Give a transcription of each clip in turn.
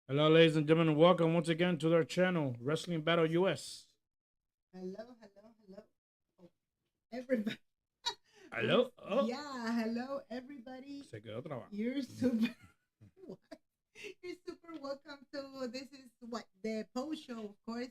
Hello, ladies and gentlemen. Welcome once again to our channel, Wrestling Battle US. Hello. Oh, everybody. Hello. Oh, Yeah, hello, everybody. se quedó trabado. You're super. What? You're super welcome to this is what the post show, of course,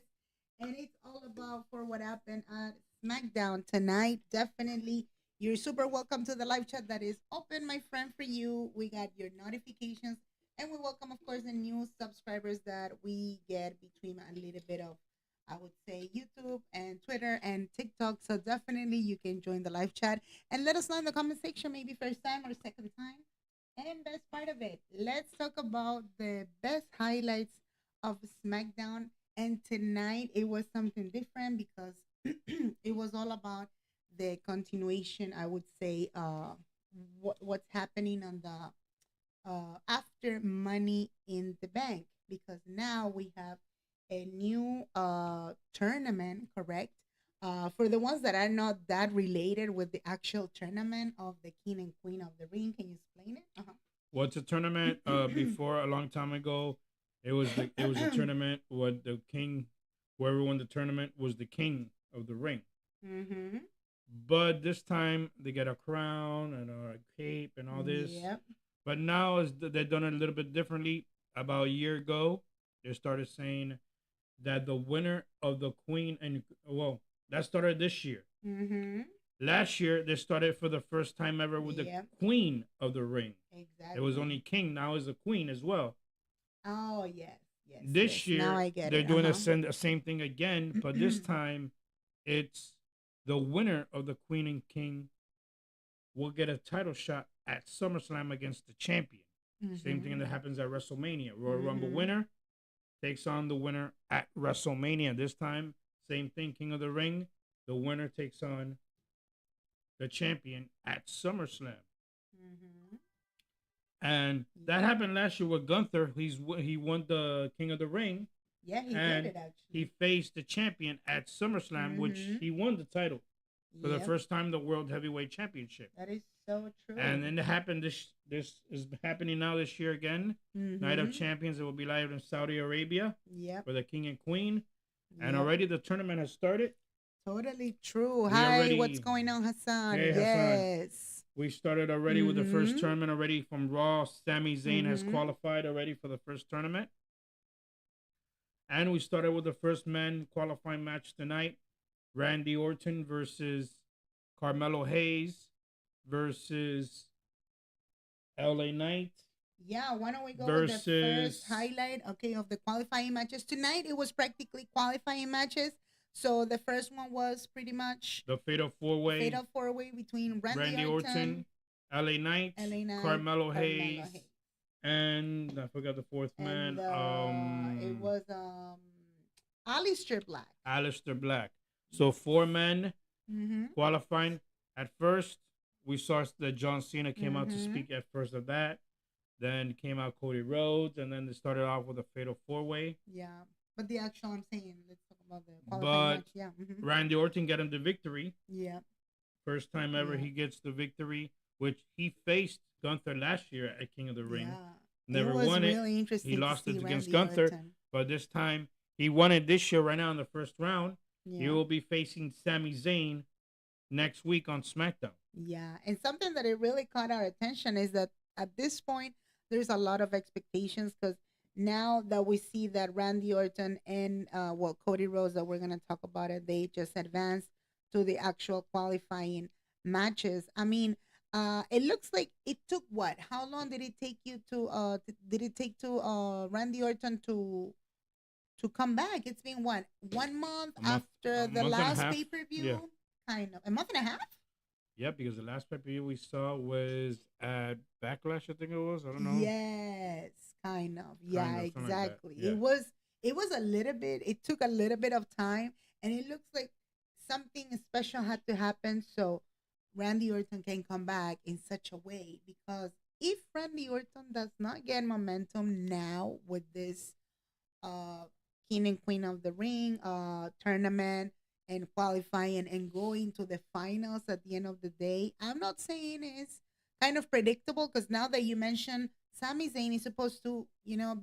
and it's all about for what happened at Smackdown tonight. Definitely, you're super welcome to the live chat that is open, my friend, for you. We got your notifications, and we welcome, of course, the new subscribers that we get between a little bit of, I would say, YouTube and Twitter and TikTok. So definitely, you can join the live chat and let us know in the comment section, maybe first time or second time. And best part of it, let's talk about the best highlights of SmackDown. And tonight it was something different because it was all about the continuation, I would say, what's happening on the after Money in the Bank, because now we have a new tournament, correct? For the ones that are not that related with the actual tournament of the King and Queen of the Ring, can you explain it? What's a tournament? Before a long time ago, it was a tournament. What the king, whoever won the tournament, was the king of the ring. Mm-hmm. But this time they get a crown and a cape and all this. Yep. But now they've done it a little bit differently. About a year ago, they started saying that the winner of the queen and that started this year. Mm-hmm. Last year they started for the first time ever with the Yep. queen of the ring. Exactly. It was only king, now is the queen as well. Oh yes, yes, This yes. Now year I get they're it. doing the same thing again, but this time it's the winner of the queen and king will get a title shot at SummerSlam against the champion. Same thing that happens at WrestleMania. Royal Rumble winner takes on the winner at WrestleMania. This time, same thing, King of the Ring. The winner takes on the champion at SummerSlam. Mm-hmm. And that happened last year with Gunther. He won the King of the Ring. Yeah, he and did it actually. he faced the champion at SummerSlam, which he won the title for the first time, the World Heavyweight Championship. That is so true. And then it happened. This is happening now this year again. Night of Champions. It will be live in Saudi Arabia. Yep. For the King and Queen. And Yep. already the tournament has started. Totally true. Hi, what's going on, Hassan? Hey, yes. Hassan. We started already with the first tournament already from Raw. Sami Zayn has qualified already for the first tournament. And we started with the first men qualifying match tonight. Randy Orton versus Carmelo Hayes versus LA Knight. Yeah, why don't we go with the first highlight, okay, of the qualifying matches tonight? It was practically qualifying matches. So the first one was pretty much the Fatal Four-Way. Fatal Four-Way between Randy Orton, LA Knight, Carmelo Hayes, and I forgot the fourth man. It was Aleister Black. Aleister Black. So four men qualifying. At first, we saw that John Cena came out to speak at first of that. Then came out Cody Rhodes, and then they started off with a Fatal Four-Way. Yeah, but the actual, I'm saying, let's talk about the qualifying match. Yeah. Randy Orton got him the victory. Yeah. First time ever he gets the victory, which he faced Gunther last year at King of the Ring. Yeah. Never won really it. Interesting He lost it against Randy Gunther, Orton. but this time he won it this year right now in the first round. Yeah. He will be facing Sami Zayn next week on SmackDown. Yeah, and something that it really caught our attention is that at this point there's a lot of expectations, because now that we see that Randy Orton and Cody Rhodes, that we're gonna talk about it, they just advanced to the actual qualifying matches. I mean, it looks like it took what? How long did it take you to? Did it take to Randy Orton to come back? It's been what, 1 month after the last pay per view? Yeah. Kind of a month and a half. Yeah, because the last pay per view we saw was at Backlash, I think it was. I don't know. Yes, kind of. Yeah, exactly. Like yeah. It was a little bit. It took a little bit of time, and it looks like something special had to happen so Randy Orton can come back in such a way. Because if Randy Orton does not get momentum now with this King and Queen of the Ring tournament and qualifying and going to the finals at the end of the day, I'm not saying it's kind of predictable, because now that you mentioned Sami Zayn is supposed to,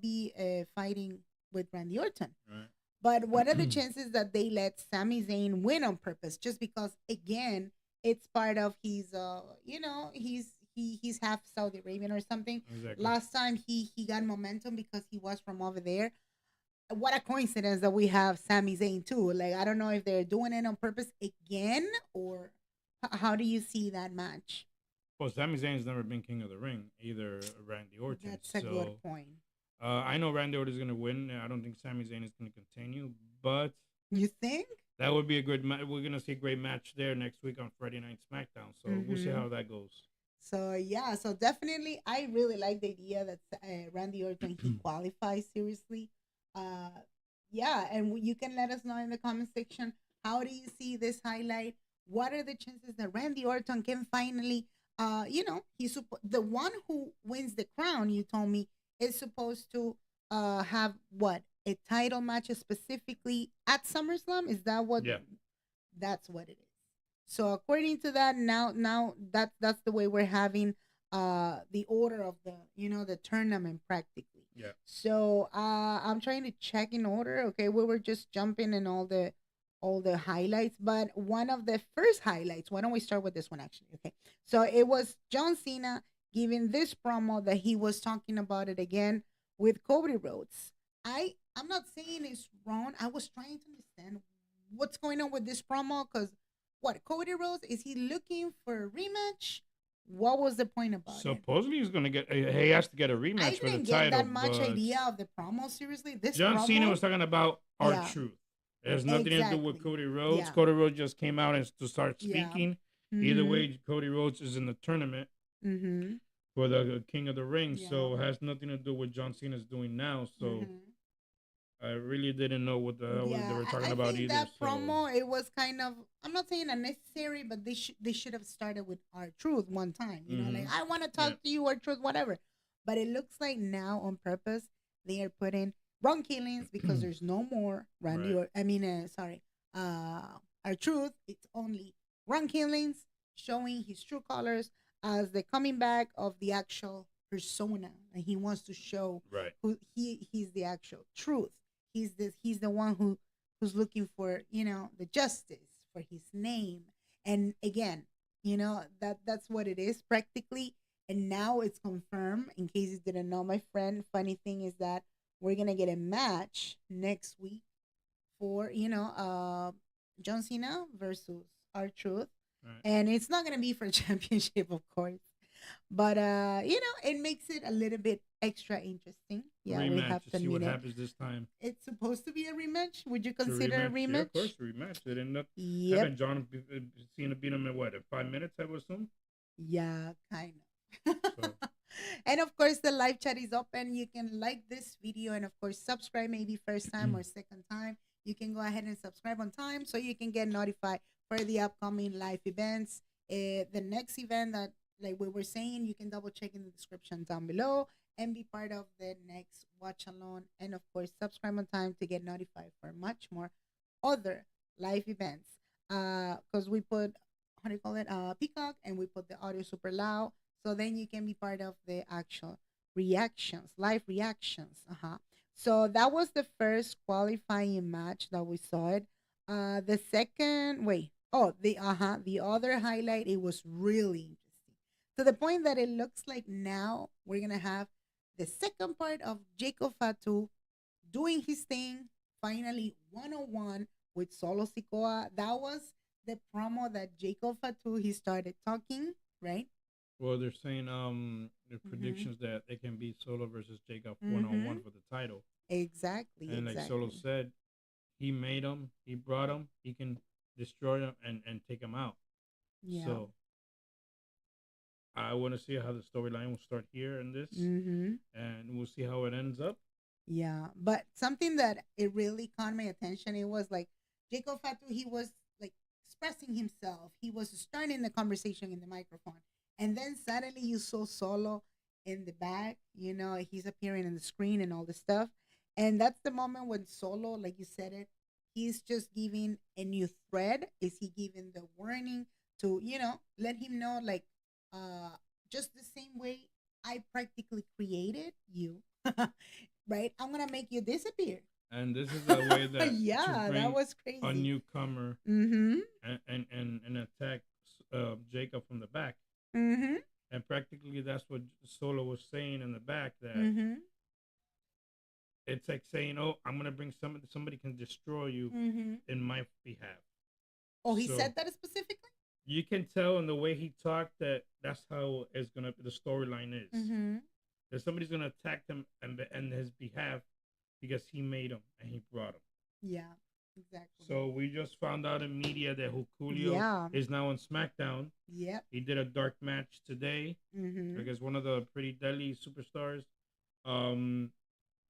be fighting with Randy Orton. Right. But what are the chances that they let Sami Zayn win on purpose? Just because, again, it's part of his, he's half Saudi Arabian or something. Exactly. Last time he got momentum because he was from over there. What a coincidence that we have Sami Zayn too. Like, I don't know if they're doing it on purpose again, or how do you see that match? Well, Sami Zayn's never been king of the ring, either Randy Orton. That's a good point. I know Randy Orton is going to win. I don't think Sami Zayn is going to continue, but you think that would be a good match. We're going to see a great match there next week on Friday Night Smackdown. So we'll see how that goes. So yeah, so definitely, I really like the idea that Randy Orton he qualifies seriously. Yeah, and you can let us know in the comment section, how do you see this highlight? What are the chances that Randy Orton can finally, he's the one who wins the crown? You told me is supposed to have what, a title match specifically at SummerSlam. Is that what? Yeah, that's what it is. So according to that, now that's the way we're having the order of the tournament practically. Yeah. So I'm trying to check in order. Okay, we were just jumping in all the highlights, but one of the first highlights. Why don't we start with this one actually? Okay, so it was John Cena giving this promo that he was talking about it again with Cody Rhodes. I'm not saying it's wrong. I was trying to understand what's going on with this promo, because what, Cody Rhodes, is he looking for a rematch? What was the point about it? Supposedly he's gonna get. He has to get a rematch for the title. I didn't get that much idea of the promo. Seriously, this John promo, Cena was talking about R-Truth. It has nothing to do with Cody Rhodes. Yeah. Cody Rhodes just came out and to start speaking. Yeah. Either way, Cody Rhodes is in the tournament for the King of the Ring, so it has nothing to do with John Cena's doing now. So. I really didn't know what the hell they were talking about either. That promo, it was kind of, I'm not saying unnecessary, but they should have started with R-Truth one time. You know, like, I want to talk to you, R-Truth, whatever. But it looks like now on purpose they are putting Ron Killings because there's no more Randy R-Truth. It's only Ron Killings showing his true colors as the coming back of the actual persona, and he wants to show who he's the actual truth. He's the one who's looking for, the justice for his name. And again, that's what it is practically. And now it's confirmed, in case you didn't know, my friend. Funny thing is that we're gonna get a match next week for John Cena versus R-Truth. And it's not gonna be for championship, of course. But it makes it a little bit extra interesting. Yeah, rematch, we have to see what happens this time. It's supposed to be a rematch. Would you consider a rematch? Yeah, of course, a rematch. They ended up having John Cena beat him in what, in 5 minutes, I would assume? Yeah, kind of. So. And of course, the live chat is open. You can like this video and of course subscribe, maybe first time or second time. You can go ahead and subscribe on time so you can get notified for the upcoming live events. The next event that, like we were saying, you can double check in the description down below and be part of the next watch along. And of course, subscribe on time to get notified for much more other live events. Because we put, how do you call it, Peacock, and we put the audio super loud. So then you can be part of the actual reactions, live reactions. So that was the first qualifying match that we saw it. The second, the other highlight, it was really interesting. To the point that it looks like now we're going to have the second part of Jacob Fatu doing his thing, finally one-on-one with Solo Sikoa. That was the promo that Jacob Fatu, he started talking, right? Well, they're saying the predictions that it can be Solo versus Jacob one-on-one for the title. Exactly. And like Solo said, he made him, he brought him, he can destroy him and take him out. Yeah. So I want to see how the storyline will start here in this, and we'll see how it ends up. Yeah, but something that it really caught my attention, it was like Jacob Fatu, he was like expressing himself. He was starting the conversation in the microphone. And then suddenly you saw Solo in the back, he's appearing in the screen and all this stuff. And that's the moment when Solo, like you said it, he's just giving a new thread. Is he giving the warning to, let him know, like, just the same way I practically created you, right? I'm gonna make you disappear. And this is a way that to Yeah, that bring was a crazy. newcomer Mm-hmm. and attack Jacob from the back. Mm-hmm. And practically that's what Solo was saying in the back, that Mm-hmm. it's like saying, "Oh, I'm gonna bring somebody can destroy you Mm-hmm. in my behalf." Oh, he So said that specifically? you can tell in the way he talked that that's how it's gonna the storyline is. Mm-hmm. That somebody's gonna attack him and his behalf because he made him and he brought him. Yeah, exactly. So we just found out in media that Julio Yeah. is now on Smackdown. Yep. He did a dark match today Mm-hmm. against one of the pretty deadly superstars. Um,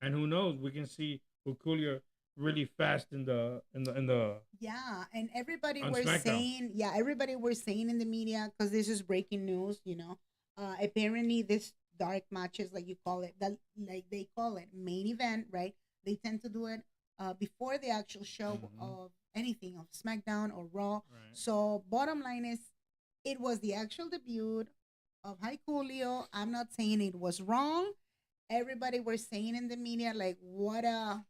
and who knows? We can see Julio really fast in the Yeah, and everybody on were SmackDown. saying, yeah, everybody were saying in the media, because this is breaking news, apparently this dark matches, like you call it, that like they call it main event, right? They tend to do it before the actual show Mm-hmm. of anything of SmackDown or Raw. Right. So bottom line is, it was the actual debut of High Coolio. I'm not saying it was wrong. Everybody were saying in the media, like, what a,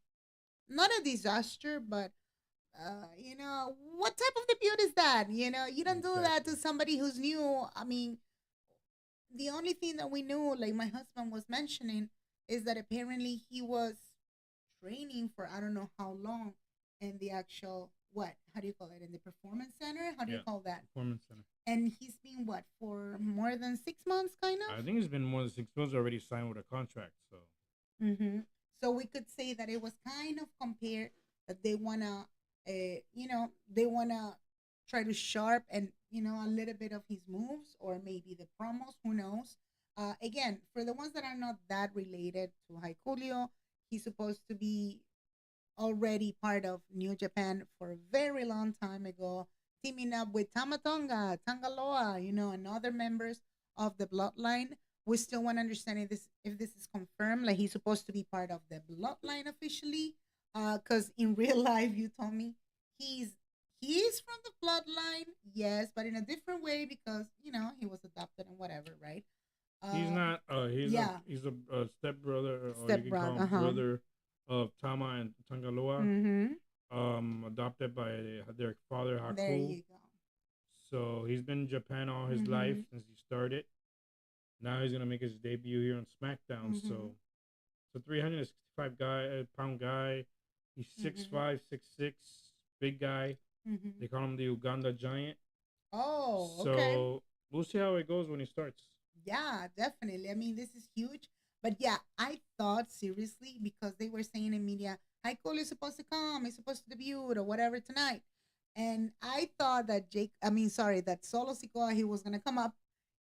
not a disaster, but what type of debut is that? You don't do that to Exactly. somebody who's new. I mean, the only thing that we knew, like my husband was mentioning, is that apparently he was training for I don't know how long in the actual, what? How do you call it? In the performance center? How do you Yeah. call that? Performance Center. And he's been what, for more than 6 months, kind of? I think it's been more than 6 months already signed with a contract. So Mm-hmm. So we could say that it was kind of compared that they wanna, they wanna try to sharp and a little bit of his moves or maybe the promos. Who knows? Again, for the ones that are not that related to Haikulio, he's supposed to be already part of New Japan for a very long time ago, teaming up with Tamatonga, Tangaloa, and other members of the bloodline. We still want to understand if this is confirmed, like he's supposed to be part of the bloodline officially. Because in real life, you told me he's he is from the bloodline, yes, but in a different way because he was adopted and whatever, right? he's Uh, not. yeah, He's a step brother, or you step can call brother. him Uh huh. brother of Tama and Tangaloa. Mm-hmm. Adopted by their father There Haku. you go. So he's been in Japan all his life Mm-hmm. since he started. Now he's gonna make his debut here on SmackDown. Mm-hmm. So 365 pound guy. He's six Mm-hmm. five, 6'6", big guy. Mm-hmm. They call him the Uganda Giant. Oh, okay. So we'll see how it goes when he starts. Yeah, definitely. I mean, this is huge. But yeah, I thought seriously because they were saying in media, High Cole is supposed to come, he's supposed to debut or whatever tonight. And I thought that that Solo Sikoa, he was gonna come up,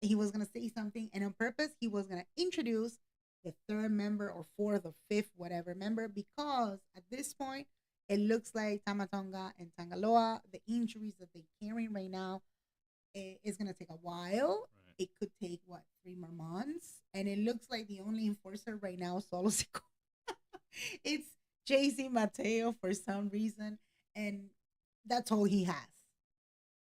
he was gonna say something, and on purpose he was gonna introduce the third member or fourth or fifth, whatever member, because at this point it looks like Tamatonga and Tangaloa, the injuries that they're carrying right now, is going to take a while. Right. It could take, what, 3 more months? And it looks like the only enforcer right now is Solo Sikoa. It's JC Mateo for some reason. And that's all he has.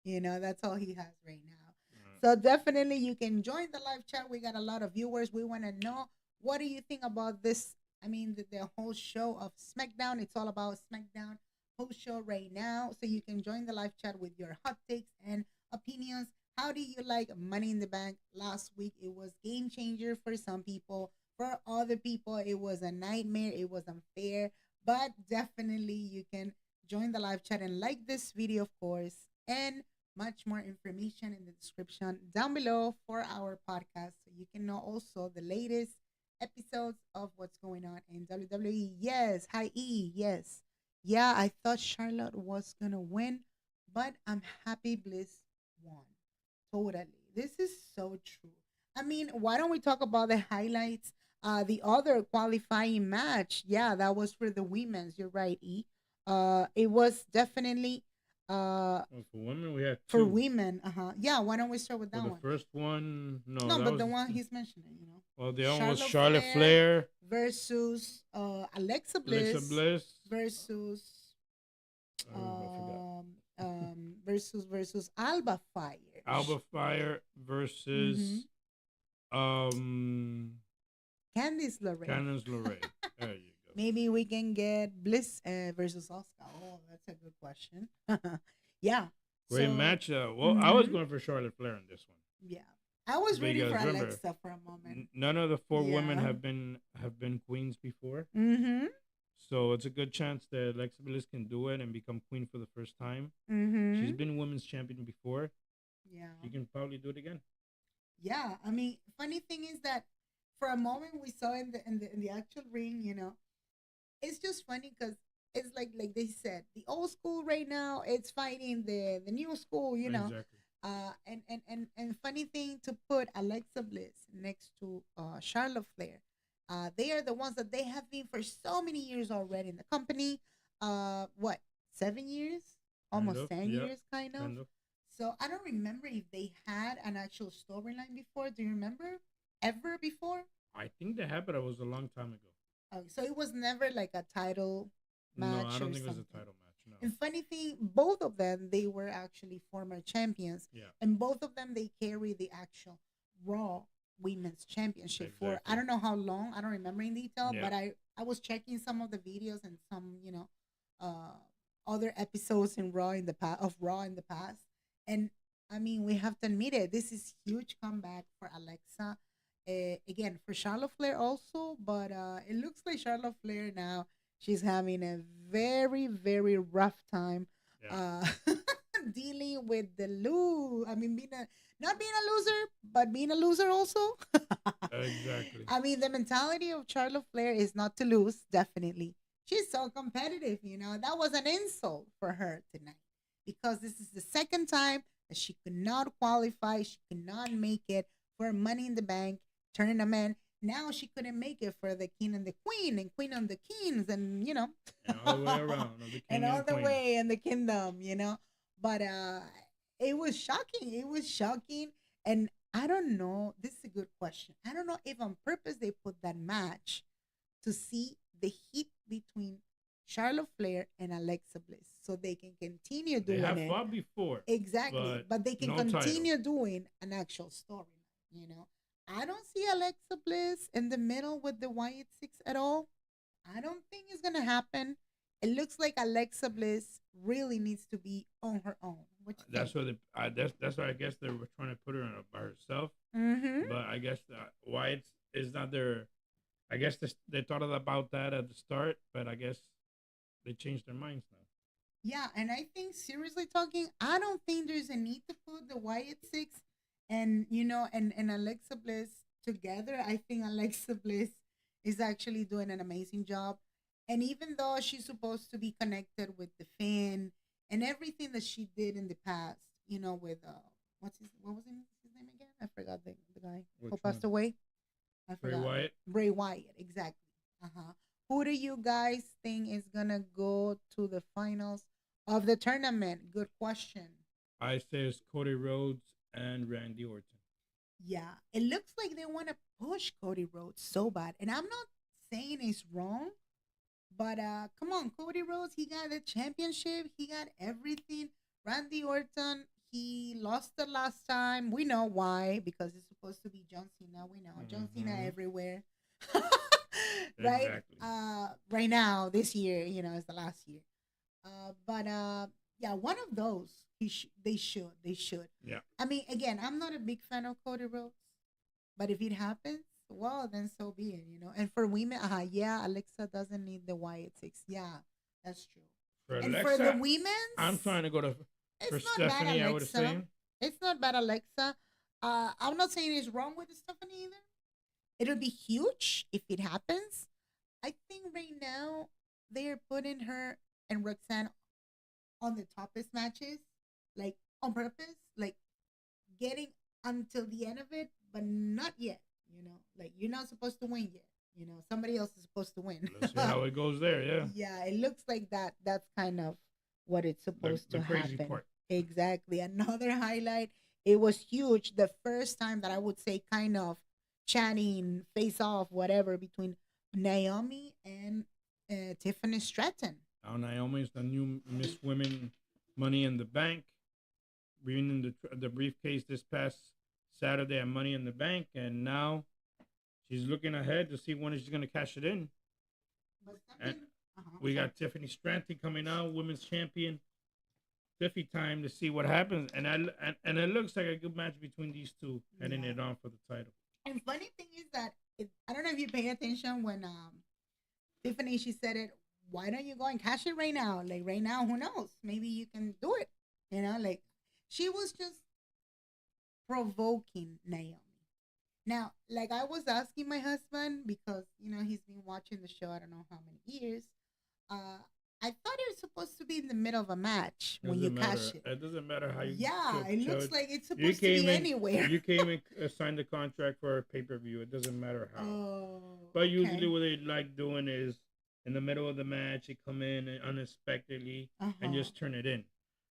That's all he has right now. Right. So definitely you can join the live chat. We got a lot of viewers. We want to know, what do you think about this? I mean, the whole show of SmackDown. It's all about SmackDown post show right now. So you can join the live chat with your hot takes and opinions. How do you like Money in the Bank last week? It was game changer for some people. For other people, it was a nightmare. It was unfair. But definitely you can join the live chat and like this video, of course. And much more information in the description down below for our podcast. So you can know also the latest episodes of what's going on in WWE. Yes, hi E, yes. Yeah, I thought Charlotte was gonna win, but I'm happy Bliss won. Totally. This is so true. I mean, why don't we talk about the highlights? The other qualifying match, yeah, that was for the women's. You're right, E. It was definitely Well, for women, we had for two. women. Yeah, why don't we start with For that the one? first one, no, No, that but was the one he's mentioning, well, the other one was Charlotte Charlotte Flair Flair, versus Alexa Alexa Bliss Bliss. versus I forgot. versus Alba Fire. Alba Fire versus Mm-hmm. Candice LeRae. Candice LeRae. There you go. Maybe we can get Bliss versus Oscar. Oh, that's a good question. Yeah. Great So, match. I was going for Charlotte Flair in this one. yeah. I was rooting for Because remember, Alexa for a moment. none of the four women Yeah. have been queens before. Mm-hmm. So it's a good chance that Alexa Bliss can do it and become queen for the first time. Mm-hmm. She's been women's champion before. Yeah. She can probably do it again. Yeah. I mean, funny thing is that for a moment we saw in the actual ring, you know, it's just funny because it's like they said, the old school right now it's fighting the new school, you know. Exactly. And funny thing to put Alexa Bliss next to Charlotte Flair. They are the ones that they have been for so many years already in the company. What, 7 years? Almost 10 years, kind of. So I don't remember if they had an actual storyline before. Do you remember ever before? I think they had, but it was a long time ago. Oh, so it was never like a title match. No, I don't or think something. it was a title match. No. And funny thing, both of them, they were actually former champions. Yeah. And both of them, they carry the actual Raw Women's Championship for, I don't know how long, I don't remember in detail, but I was checking some of the videos and some, you know, other episodes in Raw in the past of Raw in the past. And I mean, we have to admit it, this is huge comeback for Alexa. Again, for Charlotte Flair also, but it looks like Charlotte Flair now, she's having a very, very rough time dealing with the lose. I mean, not being a loser, but being a loser also. Exactly. I mean, the mentality of Charlotte Flair is not to lose, definitely. She's so competitive, you know. That was an insult for her tonight because this is the second time that she could not qualify. She could not make it for Money in the Bank tournament. Now she couldn't make it for the king and the queen and queen and the kings and, you know. And all the way around. And all the way in the kingdom, you know. But it was shocking. It was shocking. And I don't know. This is a good question. I don't know if on purpose they put that match to see the heat between Charlotte Flair and Alexa Bliss so they can continue doing it. They have fought before. Exactly. But they can continue doing an actual story, you know. I don't see Alexa Bliss in the middle with the Wyatt Six at all. I don't think it's gonna happen. It looks like Alexa Bliss really needs to be on her own. That's what that's why I guess they were trying to put her by herself. Mm-hmm. But I guess Wyatt is not their. I guess they thought about that at the start, but I guess they changed their minds now. Yeah, and I think seriously talking, I don't think there's a need to put the Wyatt Six and you know and Alexa Bliss together. I think Alexa Bliss is actually doing an amazing job. And even though she's supposed to be connected with the Finn and everything that she did in the past, you know, with what was his name again? I forgot the guy who passed away. I forgot. Bray Wyatt. Bray Wyatt, exactly. Who do you guys think is gonna go to the finals of the tournament? Good question. I say it's Cody Rhodes and Randy Orton. Yeah, it looks like they want to push Cody Rhodes so bad, and I'm not saying it's wrong, but come on, Cody Rhodes, he got the championship, he got everything. Randy Orton, he lost the last time. We know why, because it's supposed to be John Cena. We know John Cena everywhere. Right? Exactly. Right now, this year, you know, is the last year. But yeah, one of those they should. Yeah. I mean, again, I'm not a big fan of Cody Rhodes, but if it happens, well, then so be it, you know. And for women, yeah, Alexa doesn't need the Wyatt Six. Yeah, that's true. For and Alexa, for the women, I'm trying to go to for Stephanie. I would say it's not bad, Alexa. I'm not saying it's wrong with Stephanie either. It'll be huge if it happens. I think right now they're putting her and Roxanne on the toppest matches, like on purpose, like getting until the end of it, but not yet. You know, like you're not supposed to win yet. You know, somebody else is supposed to win. Let's see how it goes there. Yeah. Yeah, it looks like that. That's kind of what it's supposed to happen. Part. Exactly. Another highlight. It was huge. The first time that I would say kind of chatting, face off, whatever, between Naomi and Tiffany Stratton. Now Naomi is the new Miss Women Money in the Bank. Winning the briefcase this past Saturday at Money in the Bank, and now she's looking ahead to see when she's gonna cash it in. But And something, we got Tiffany Stratton coming out, women's champion. Tiffy time to see what happens, and and it looks like a good match between these two, heading yeah. it on for the title. And funny thing is that I don't know if you pay attention when Tiffany, she said it. Why don't you go and cash it right now? Like right now, who knows? Maybe you can do it. You know, like she was just provoking Naomi. Now, like I was asking my husband because he's been watching the show. I don't know how many years. Uh, I thought it was supposed to be in the middle of a match when you Doesn't matter. cash it. It doesn't matter how you. Yeah, it looks judge. like it's supposed to be anywhere. You came and signed the contract for a pay per view. It doesn't matter how. Oh, But usually, what they like doing is in the middle of the match, they come in and unexpectedly and just turn it in.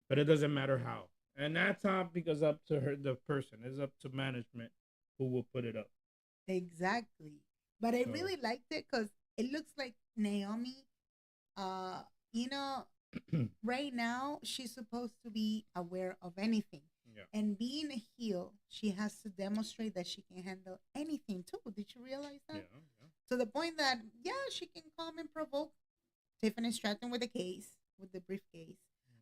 But it doesn't matter how. And that's not because up to her, the person. It's up to management who will put it up. Exactly. But I really liked it because it looks like Naomi, uh, you know, right now she's supposed to be aware of anything. Yeah. And being a heel, she has to demonstrate that she can handle anything too. Did you realize that? Yeah. To the point that, she can come and provoke Tiffany Stratton with the briefcase.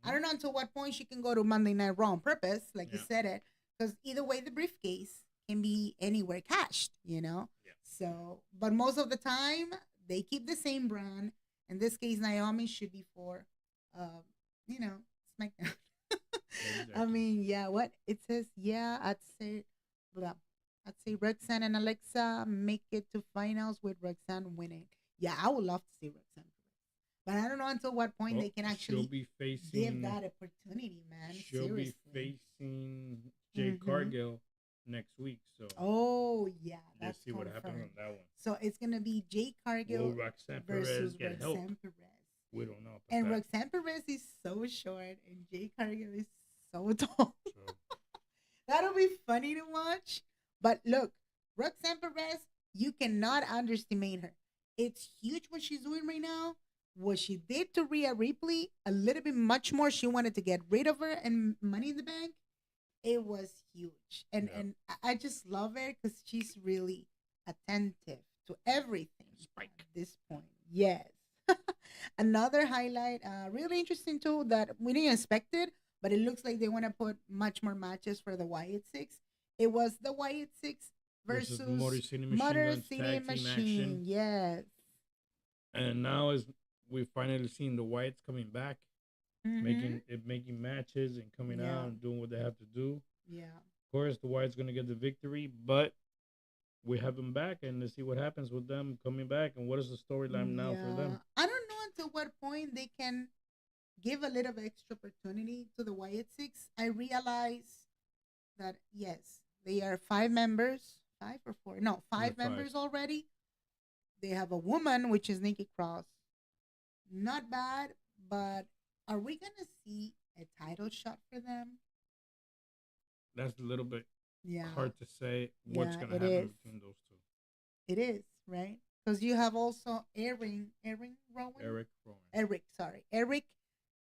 I don't know until what point she can go to Monday Night Raw on purpose, like you said it, because either way, the briefcase can be anywhere cached, Yeah. So, but most of the time, they keep the same brand. In this case, Naomi should be for, SmackDown. Exactly. I mean, what it says, I'd say, I'd say Roxanne and Alexa make it to finals with Roxanne winning. Yeah, I would love to see Roxanne. But I don't know until what point they can actually give that opportunity, man. She'll be facing Jade Cargill next week. So that's see what happens on that one. So it's gonna be Jade Cargill versus Roxanne Perez. We don't know. And Roxanne Perez is so short, and Jade Cargill is so tall. That'll be funny to watch. But look, Roxanne Perez, you cannot underestimate her. It's huge what she's doing right now. What she did to Rhea Ripley, a little bit much more. She wanted to get rid of her and Money in the Bank. It was huge. And I just love her because she's really attentive to everything at this point. Yes. Another highlight, really interesting too, that we didn't expect it, but it looks like they want to put much more matches for the Wyatt Six. It was the Wyatt Six versus Motor City Machine. Yes. And now we've finally seen the Wyatts coming back, making matches and coming out and doing what they have to do. Yeah. Of course, the Wyatts going to get the victory, but we have them back, and let's see what happens with them coming back, and what is the storyline now for them. I don't know until what point they can give a little extra opportunity to the Wyatt Six. I realize that, yes, they are 5 members. 5 or 4? No, 5 members already. They have a woman, which is Nikki Cross. Not bad, but are we going to see a title shot for them? That's a little bit hard to say what's going to happen between those two. It is, right? Because you have also Eric Rowan,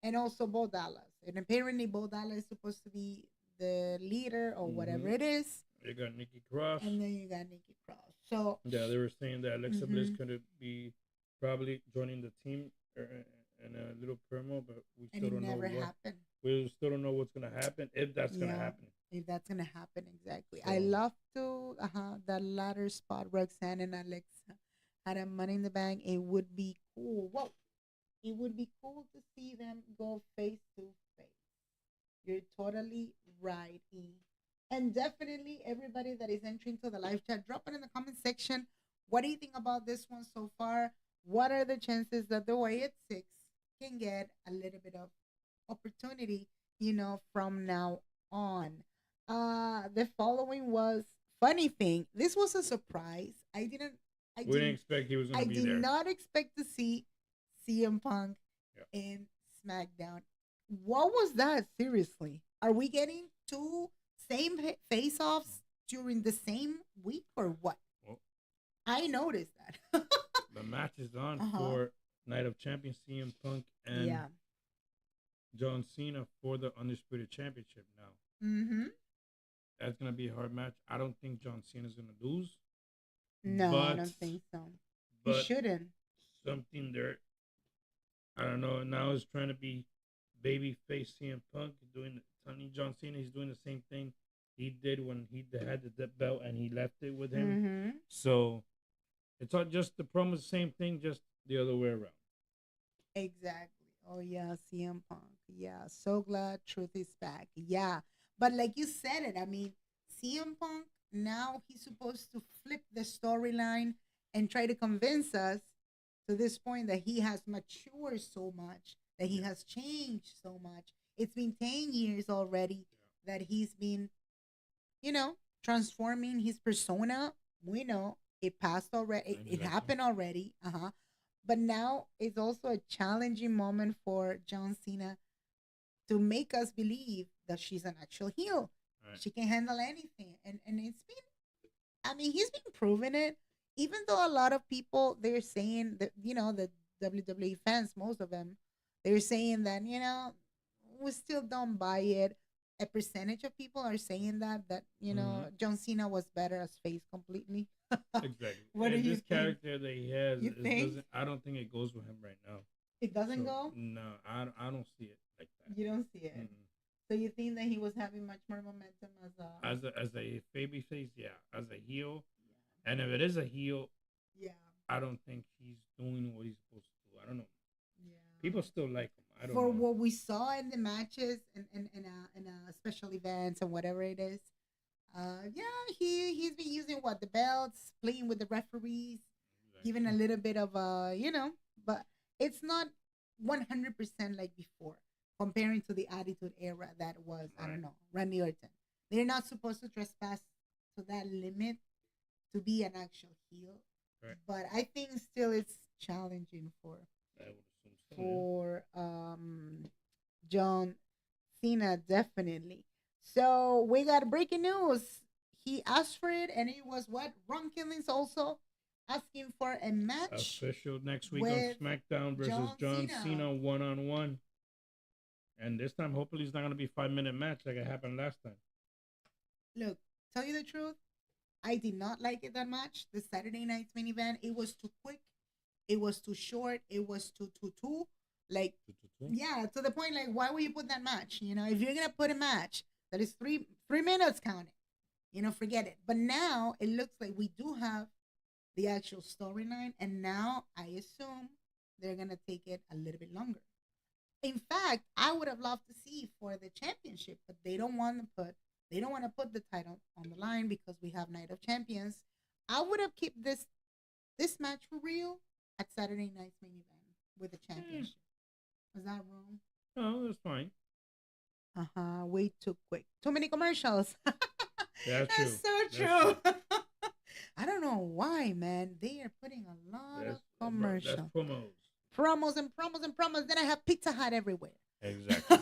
and also Bo Dallas. And apparently Bo Dallas is supposed to be the leader or whatever it is. You got Nikki Cross. And then you got Nikki Cross. So they were saying that Alexa Bliss could be probably joining the team in a little promo, but we still don't know what. We still don't know what's gonna happen, if that's gonna happen. If that's gonna happen, exactly. So, I love to that latter spot, Roxanne and Alexa had a Money in the Bank. It would be cool. Whoa. It would be cool to see them go face to face. You're totally right, E. And definitely everybody that is entering to the live chat, drop it in the comment section. What do you think about this one so far? What are the chances that the Wyatt Six can get a little bit of opportunity, from now on? The following was funny thing. This was a surprise. We didn't expect he was going to be there. I did not expect to see CM Punk in SmackDown. What was that? Seriously, are we getting 2 same face-offs during the same week or what? Well, I noticed that. The match is on for Night of Champions CM Punk and John Cena for the Undisputed Championship now. That's gonna be a hard match. I don't think John Cena's gonna lose, No, I but don't think so. He but shouldn't. something there. I don't know. Now it's trying to be babyface CM Punk doing Tony John Cena. He's doing the same thing he did when he had the belt and he left it with him. Mm-hmm. So it's all just the promo, the same thing, just the other way around. Exactly. Oh yeah, CM Punk. Yeah, so glad Truth is back. Yeah, but like you said it, I mean, CM Punk now he's supposed to flip the storyline and try to convince us to this point that he has matured so much, that he has changed so much. It's been 10 years already that he's been, transforming his persona. We know it passed already. It Exactly. happened already. But now it's also a challenging moment for John Cena to make us believe that she's an actual heel. Right. She can handle anything. And it's been, I mean, he's been proving it. Even though a lot of people, they're saying that, the WWE fans, most of them, they're saying that, we still don't buy it. A percentage of people are saying that John Cena was better as face completely. Exactly. What And do you this think? character that he has, You think? I don't think it goes with him right now. It doesn't So, go? no, I don't see it like that. You don't see it. Mm-mm. So you think that he was having much more momentum As a baby face, yeah. As a heel, and if it is a heel, yeah. I don't think he's doing what he's supposed to do. I don't know. Yeah. People still like him. I don't For know. what we saw in the matches and special events and whatever it is, yeah, he's been using the belts, playing with the referees, giving a little bit of but it's not 100% like before. Comparing to the Attitude Era that was, I don't know, Randy Orton. They're not supposed to trespass to that limit to be an actual heel. Right. But I think still it's challenging for I would assume so, for John Cena, definitely. So we got breaking news. He asked for it, and it was what? Ron Killings also asking for a match. Official next week on with SmackDown versus John Cena 1-on-1. And this time, hopefully, it's not going to be a 5-minute match like it happened last time. Look, tell you the truth, I did not like it that much. The Saturday night's main event, it was too quick. It was too short. It was too. Like, yeah, to the point, like, why would you put that match? If you're going to put a match that is 3 minutes counted, forget it. But now it looks like we do have the actual storyline. And now I assume they're going to take it a little bit longer. In fact, I would have loved to see for the championship, but they don't want to put the title on the line because we have Night of Champions. I would have kept this match for real at Saturday night's main event with the championship. Was that wrong? No, that's fine. Way too quick. Too many commercials. That's so true. I don't know why, man. They are putting a lot of commercials. That's promos. Promos and promos and promos. Then I have Pizza Hut everywhere. Exactly.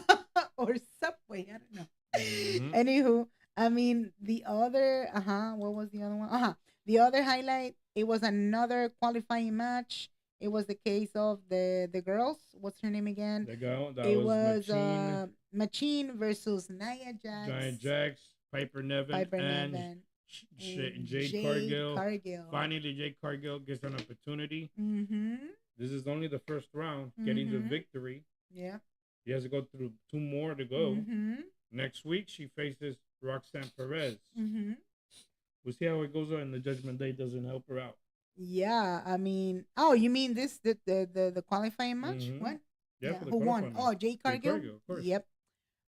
Or Subway. I don't know. Mm-hmm. Anywho, I mean, the other, what was the other one? The other highlight, it was another qualifying match. It was the case of the girls. What's her name again? The girl, it was Machine versus Nia Jax. Nia Jax, Piper Niven, and Jade Cargill. Finally, Jade Cargill gets an opportunity. Mm-hmm. This is only the first round, getting the victory. Yeah. He has to go through 2 more to go. Mm-hmm. Next week, she faces Roxanne Perez. Mm-hmm. We'll see how it goes on. The Judgment Day doesn't help her out. Yeah, I mean, oh, you mean the qualifying match? Mm-hmm. What? Yeah, who won? Match. Oh, Jade Cargill. Cargill, of course. Yep.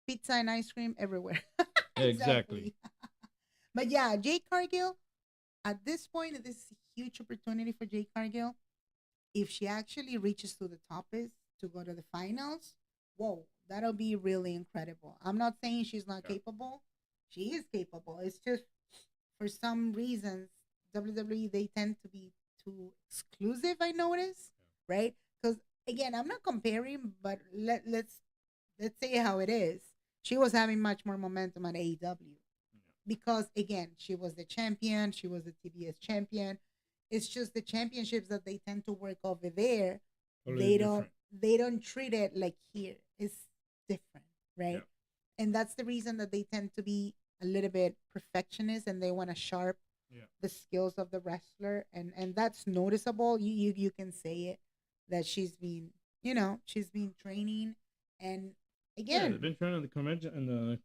Pizza and ice cream everywhere. Exactly. But yeah, Jade Cargill. At this point, this is a huge opportunity for Jade Cargill. If she actually reaches to the top to go to the finals, whoa, that'll be really incredible. I'm not saying she's not capable. She is capable. It's just for some reasons, WWE, they tend to be too exclusive, I notice, right? Because again, I'm not comparing, but let's say how it is. She was having much more momentum at AEW because again, she was the champion. She was the TBS champion. It's just the championships that they tend to work over there. Totally they don't treat it like here. It's different, right? Yeah. And that's the reason that they tend to be a little bit perfectionist and they want to sharp Yeah. the skills of the wrestler, and that's noticeable. You can say it that she's been, she's been training, and Yeah, they've again, been training the convention and the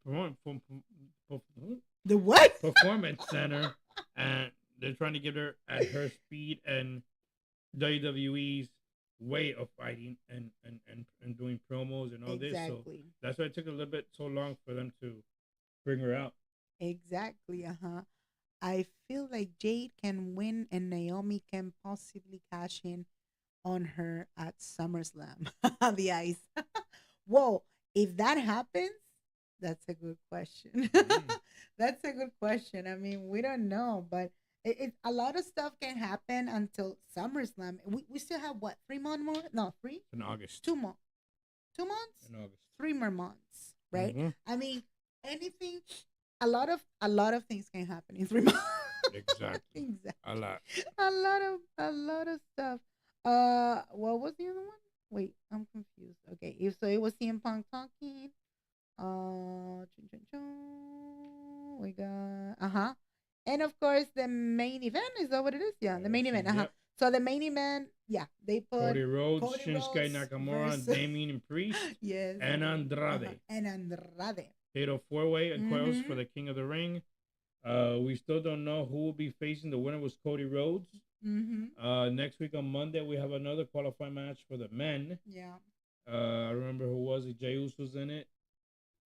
the what? performance center, and they're trying to get her at her speed and WWE's way of fighting and doing promos and all this. So Exactly. that's why it took a little bit so long for them to bring her out. Exactly. Uh-huh. I feel like Jade can win and Naomi can possibly cash in on her at SummerSlam. The ice. Whoa, if that happens, that's a good question. Mm. That's a good question. I mean, we don't know, but a lot of stuff can happen until SummerSlam. We still have what, 3 months more? No, three? In August. 2 months. 2 months? In August. 3 more months, right? Mhm. I mean, anything, a lot of things can happen in 3 months. Exactly. Exactly. A lot. A lot of stuff. What was the other one? Wait, I'm confused. Okay, so it was CM Punk talking. Chun, chun, chun. We got and of course the main event, is that what it is? Yeah, the main event. Yep. So the main event, yeah, they put Cody Rhodes, Cody Shinsuke Rhodes Nakamura, versus- Damien and Priest, yes, and Andrade. and Andrade. Fatal 4-way and coils Mhm. for the King of the Ring. We still don't know who will be facing. The winner was Cody Rhodes. Mm-hmm. Next week on Monday, we have another qualifying match for the men. Yeah, I remember who was it. Jey Uso's in it.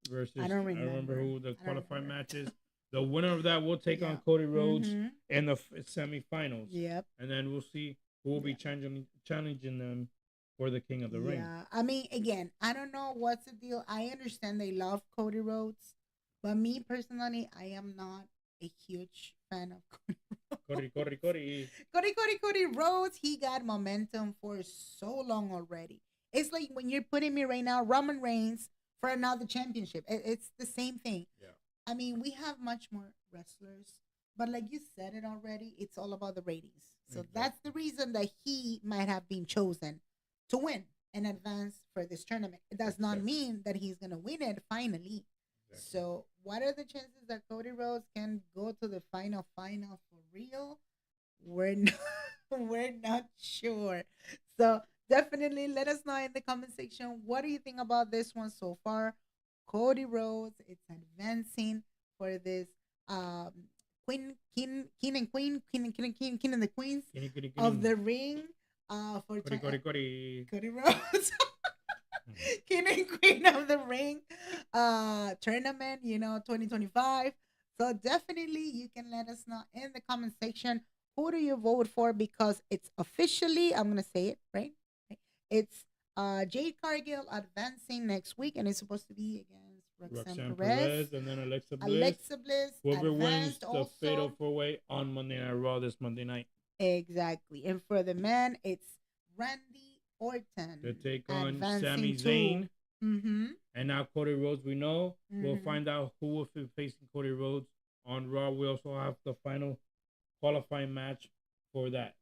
Versus, I don't remember. who the I don't qualifying remember. match is. The winner of that will take Yeah. on Cody Rhodes Mhm. in the semifinals. Yep. And then we'll see who will be Yeah. challenging them for the King of the Ring. Yeah, I mean, again, I don't know what's the deal. I understand they love Cody Rhodes, but me personally, I am not a huge fan of Cody Rhodes. Cody Rhodes, he got momentum for so long already. It's like when you're putting me right now, Roman Reigns for another championship. It's the same thing. Yeah. I mean, we have much more wrestlers, but like you said it already, it's all about the ratings. So Exactly. that's the reason that he might have been chosen to win and advance for this tournament. It does not mean that he's going to win it finally. Exactly. So, what are the chances that Cody Rhodes can go to the final for real? We're not, we're not sure. So, definitely let us know in the comment section, what do you think about this one so far? Cody Rhodes, it's advancing for this king and queen, king and the queens of the ring. For Cody. Cody Rhodes, king and queen of the ring tournament, 2025. So definitely you can let us know in the comment section, who do you vote for, because it's officially, I'm gonna say it right. It's Jade Cargill advancing next week, and it's supposed to be against Roxanne Perez, and then Alexa Bliss. Whoever wins the also. Fatal 4-way on Monday Night Raw this Monday night. Exactly. And for the men, it's Randy Orton to take on advancing Sami to- Zayn. Mhm. And now Cody Rhodes, we know. We'll Mhm. find out who will be facing Cody Rhodes on Raw. We also have the final qualifying match for that.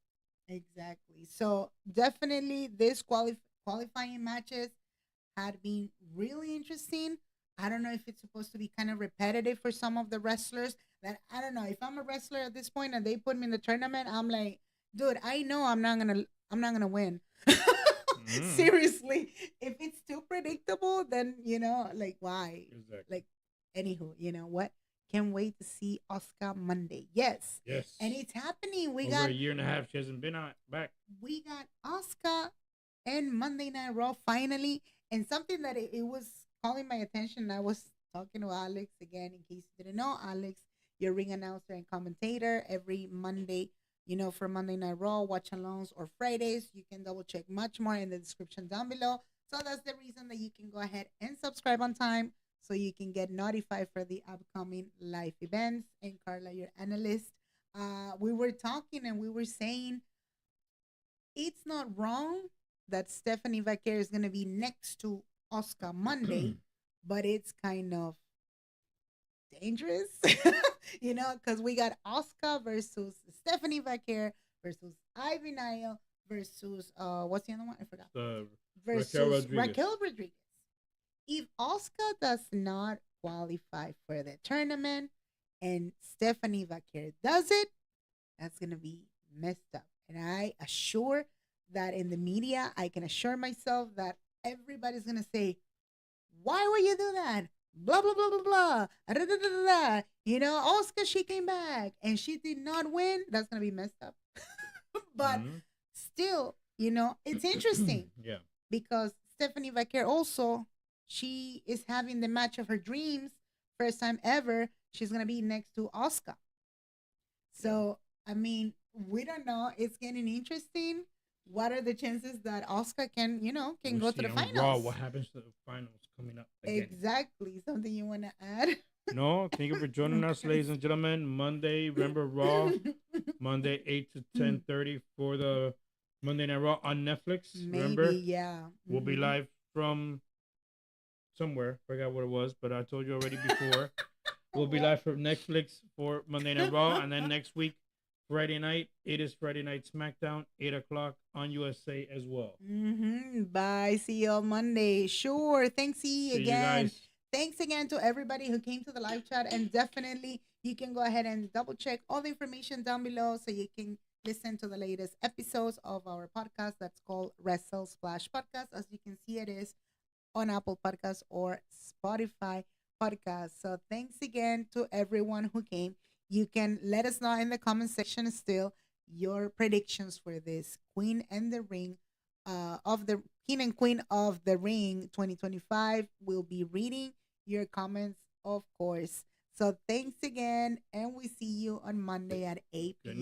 Exactly. So definitely this qualifying matches had been really interesting. I don't know if it's supposed to be kind of repetitive for some of the wrestlers. That I don't know. If I'm a wrestler at this point and they put me in the tournament, I'm like, dude, I know I'm not gonna win. Seriously, if it's too predictable, then like why? Exactly. Like, anywho, you know what? Can't wait to see Oscar Monday. Yes. And it's happening. We Over got a year and a half, she hasn't been back. We got Oscar and Monday Night Raw finally, and something that it was calling my attention. I was talking to Alex again, in case you didn't know, Alex, your ring announcer and commentator every Monday. For Monday Night Raw, watch alongs or Fridays. You can double check much more in the description down below. So that's the reason that you can go ahead and subscribe on time so you can get notified for the upcoming live events. And Carla, your analyst, we were talking and we were saying it's not wrong that Stephanie Vaquer is going to be next to Oscar Monday, but it's kind of dangerous, because we got Oscar versus Stephanie Vaquer versus Ivy Nile versus what's the other one? I forgot. Versus Raquel Rodriguez. If Oscar does not qualify for the tournament and Stephanie Vaquer does it, that's going to be messed up. And I assure that in the media, I can assure myself that everybody's going to say, why would you do that? Blah, blah, blah, blah, blah. Da, da, da, da, da. You know, Oscar, she came back and she did not win. That's going to be messed up. But still, you know, it's interesting. Yeah. Because Stephanie Vaquer also, she is having the match of her dreams. First time ever. She's going to be next to Oscar. So, I mean, we don't know. It's getting interesting. What are the chances that Oscar can, you know, can go to the finals? Raw, what happens to the finals coming up again? Exactly. Something you want to add? No, thank you for joining us, ladies and gentlemen. Monday, remember Raw, Monday 8 to 10:30 for the Monday Night Raw on Netflix. Maybe, remember? Yeah. We'll be live from somewhere. Forgot what it was, but I told you already before. We'll be live from Netflix for Monday Night Raw, and then next week, Friday night, it is Friday Night Smackdown, 8 o'clock on USA as well. Bye. See you on Monday. Sure. Thanks, See again. You guys. Thanks again to everybody who came to the live chat. And definitely, you can go ahead and double check all the information down below so you can listen to the latest episodes of our podcast that's called Wrestle Splash Podcast. As you can see, it is on Apple Podcasts or Spotify Podcasts. So thanks again to everyone who came. You can let us know in the comment section still your predictions for this Queen and the Ring of the King and Queen of the Ring 2025. We'll be reading your comments, of course. So thanks again, and we see you on Monday at 8 p.m.